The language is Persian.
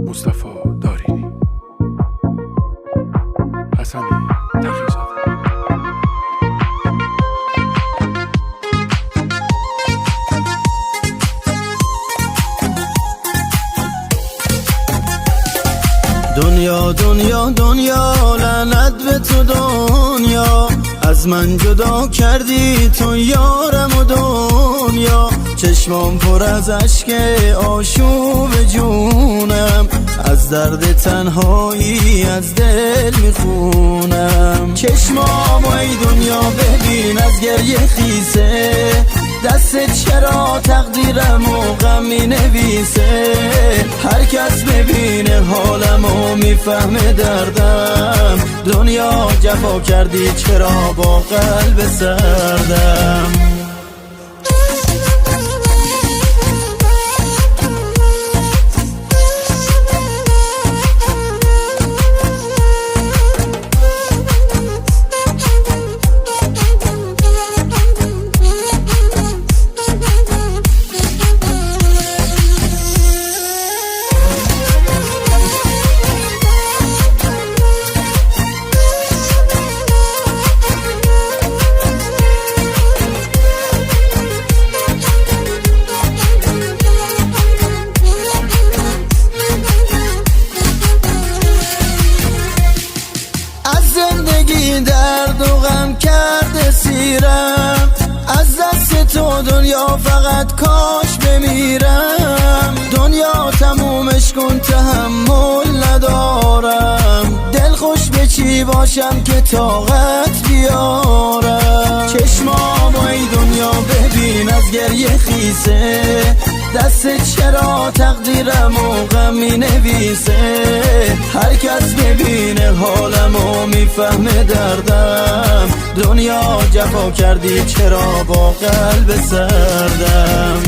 مصطفی دارینی، حسن تقی‌زاده. دنیا دنیا دنیا لعنت به تو دنیا، از من جدا کردی تو یارم و دنیا. چشمام پر از اشک آشوب جونم، از درد تنهایی از دل میخونم. چشمام ای دنیا ببین از گریه خیسه، دست چرا تقدیرم و غم می نویسه. هر کس ببینه حالم و میفهمه دردم، دنیا جفا کردی چرا با قلب سردم. درد و غم کرده سیرم، از دست تو دنیا فقط کاش بمیرم. دنیا تمومش کن تحمل ندارم، دل خوش به چی باشم که طاقت بیارم. چشمام ای دنیا ببین از گریه خیسه، دست چرا تقدیرم و غم می نویسه. هر کس ببینه حالم و میفهمه دردم، دنیا جفا کردی چرا با قلب سردم.